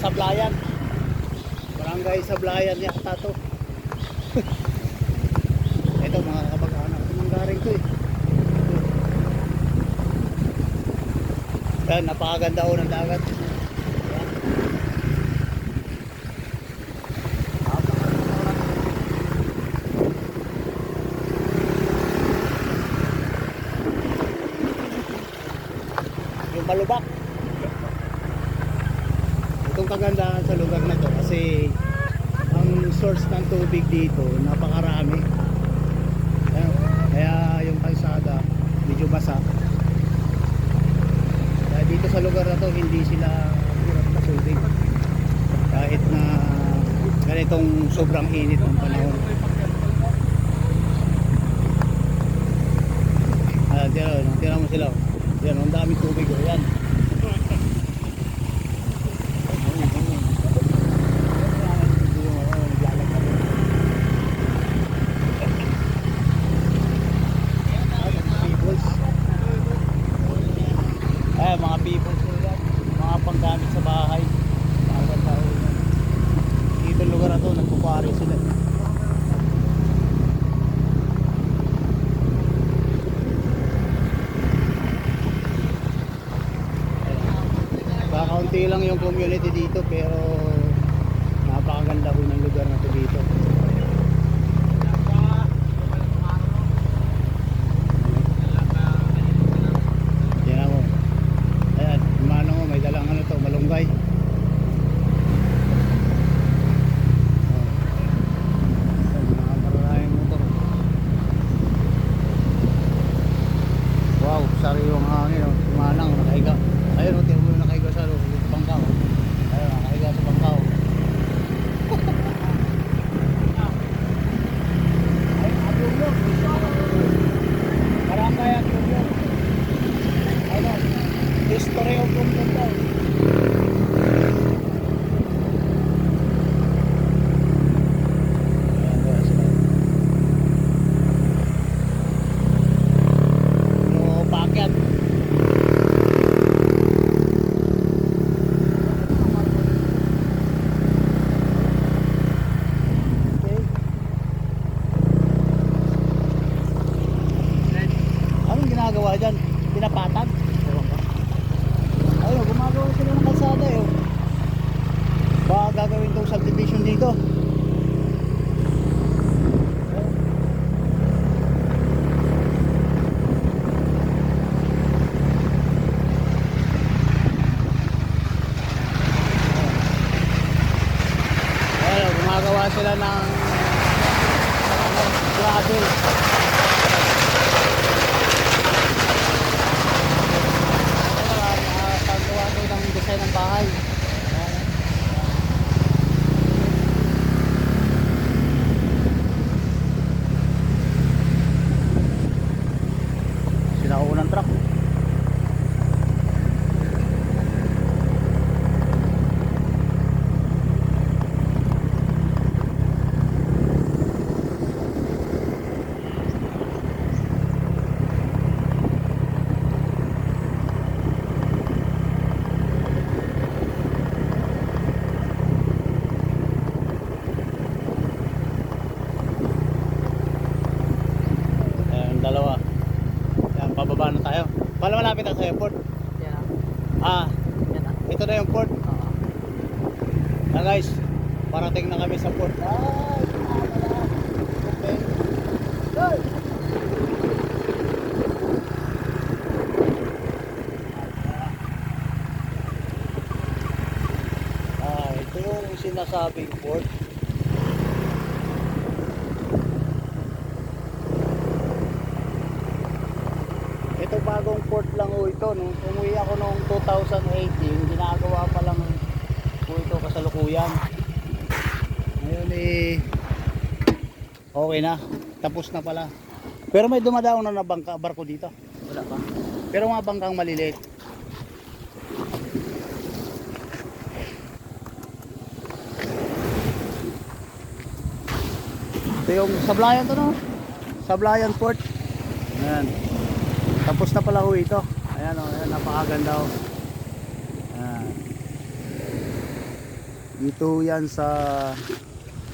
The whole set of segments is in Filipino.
Sablayan. Barangay Sablayan yata to. Ito mga kabag-anak, tumanggaring to eh. Yan, napakaganda ho ng dagat. Yung malubak. Itong kagandahan sa lugar na to kasi ang source ng tubig dito napakarami. Kaya yung kalsada medyo basa. Kaya dito sa lugar na to hindi sila hirap na tubig kahit na ganitong sobrang init ng panahon. Tira mo sila. Yan, ang daming tubig. Yan. Mga people sila, mga panggamit sa bahay. Dito lugar na to, nagpupari sila. Kaunti lang yung community dito pero napakaganda ho ng lugar na to dito. Malunggay. Wow, sariwang hangin. Manang nakahiga. Ayun, tingnan mo nakahiga sa bangkaw. Ayun, nakahiga sa bangkaw. Ayun, abulog. Barangay at abulog. Ayun, history of Bungkong. Ginagawa dyan, pinapatag. Ayun, gumagawa sila ng kalsada eh. Baka gagawin itong subdivision dito. Ayun, gumagawa sila ng gravel. Design ng bahay. Sinaunang truck. Dalawa. Yan, pababa na tayo. Pala malapit na sa airport. Yan. Yan. Ito na yung port. Guys, parating na kami sa port. Okay. Ito yung sinasabing port. Ito bagong port lang ho ito. Nung umuwi ako noong 2018, ginagawa pa lang po ito kasalukuyan. Ngayon okay na. Tapos na pala. Pero may dumadaong na bangka, barko dito. Wala pa. Pero mga bangkang maliliit. Ito yung Sablayan to, no? Sablayan Port. Ayan. Tapos na pala ho ito. Ayan o, ayan, napakaganda o. Ayan. Dito yan sa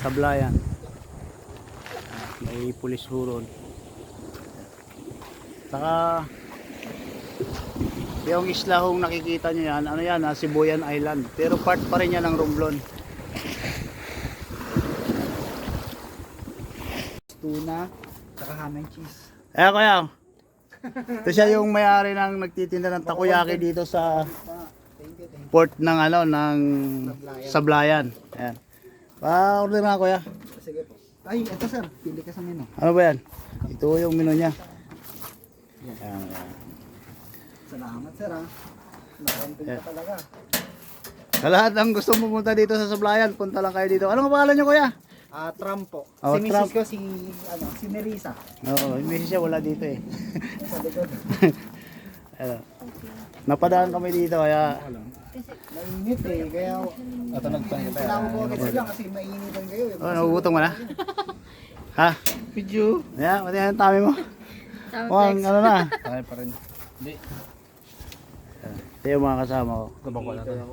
Sablayan. May pulis huron. Saka yung isla hong nakikita nyo yan, ano yan, Sibuyan Island. Pero part pa rin yan ng Romblon. Tuna, saka ham and cheese. Eh kuya, ito siya yung may-ari ng nagtitinda ng takoyaki dito sa port ng ano, ng Sablayan. Ayan. Pa-order nga kuya. Sige po. Ay, ito sir, pili ka sa menu. Ano ba yan? Ito yung menu niya. Ayan. Salamat sir ha. Nakamping ka talaga. Sa lahat ng gusto pumunta dito sa Sablayan, punta lang kayo dito. Ano ang pangalan niyo kuya? Trump po. Oh, Si Trump. Mrs. ko si Merisa. Oo, yung misis siya wala dito eh. Sa likod. Ano. Napadaan kami dito kaya Mainit eh, kaya Ito nagtanong tayo. kailangan ko agad sila kasi mainitan kayo. oh, nagugutom ka na? Ha? Video. Yeah, pati ang tami mo. Mukhang ano na. Tayo pa rin. Hindi. Ito yung mga kasama ko. Tabak ko na tayo.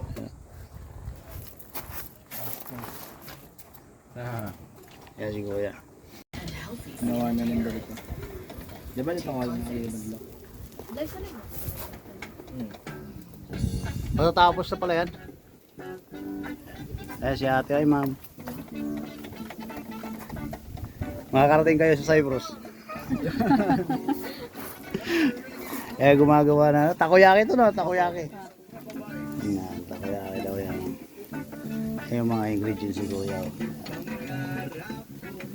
Yan si kuya. Ginawa niya ng balik ko. Di ba ito nga yung nalilibag? Matatapos na pala yan. Eh si ate ay ma'am. Makakarating kayo sa Cyprus. Eh gumagawa na. Takoyaki to no, takoyaki. Yan, takoyaki daw yan. Ay, yung mga ingredients si kuya.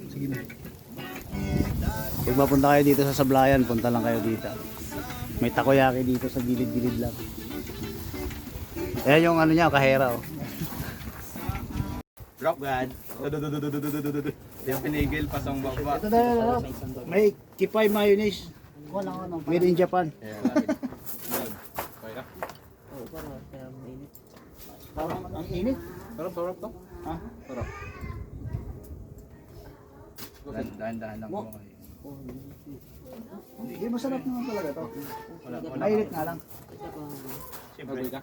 Sige na. Pag mapunta kayo dito sa Sablayan, punta lang kayo dito. May takoyaki dito sa gilid-gilid lang. Ayan yung ano niya, kahera oh. Drop God. Yung pinigil pasang baba. Ito na, may Kipay mayonnaise. Wala ko nang Made in Japan. Kaya. Parang ang init. Sarap to. Ha? Sarap. Dahan-dahan lang mo kayo. Hindi masarap naman talaga to. Wala. Mainit nga lang. Siyempre ka.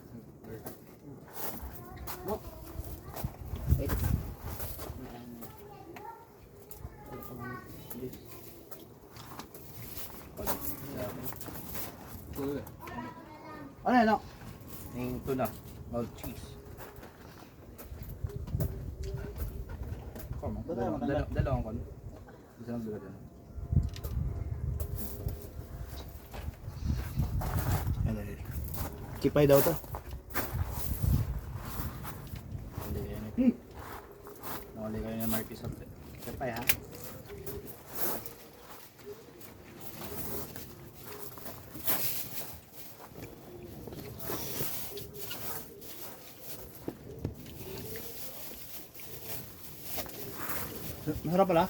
Ano yan? Yung tuna. Malt cheese. Come on. Dalawang kon. Isang dulo din. Kipay daw to. Nakali kayo ng Marquis of Kipay ha? Masarap pala.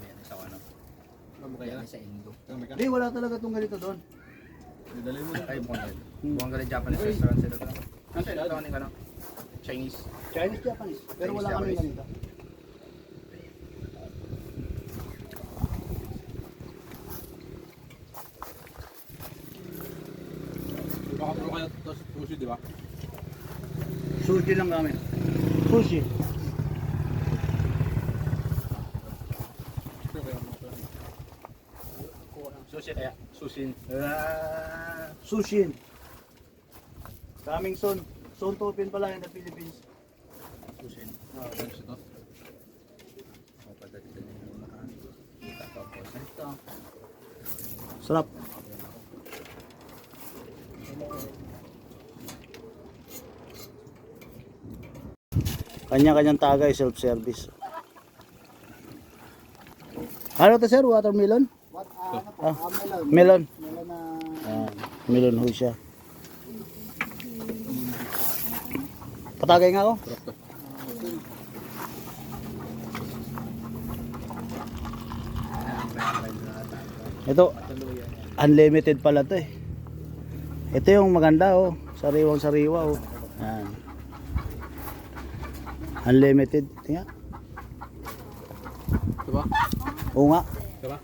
Ayan, isa ko ano. Kaya sa Indo. Hindi, wala talaga itong ganito doon. Ay, buong galing Japanese restaurant sila to. Ano sila? Ito ka na? Chinese. Chinese, Japanese. Pero wala kami ganito. Baka puro kayo sushi, di ba? Sushi lang kami. Sushi. Sushi kaya? Sushi. Sushi. Coming soon. Soon to open pala in the Philippines. Sushi. Sushi to. Papadali yung lahat. Tapos ito. Sarap. Kanya-kanyang tagay, self-service. Ano to sir? Watermelon? Melon. melon na Melon ho siya. Patagay nga ako. Ito, unlimited pala to eh. Ito yung maganda oh. Sariwang sariwa oh. Yan. Unlimited. Tingnan. Diba? Oo nga. Diba?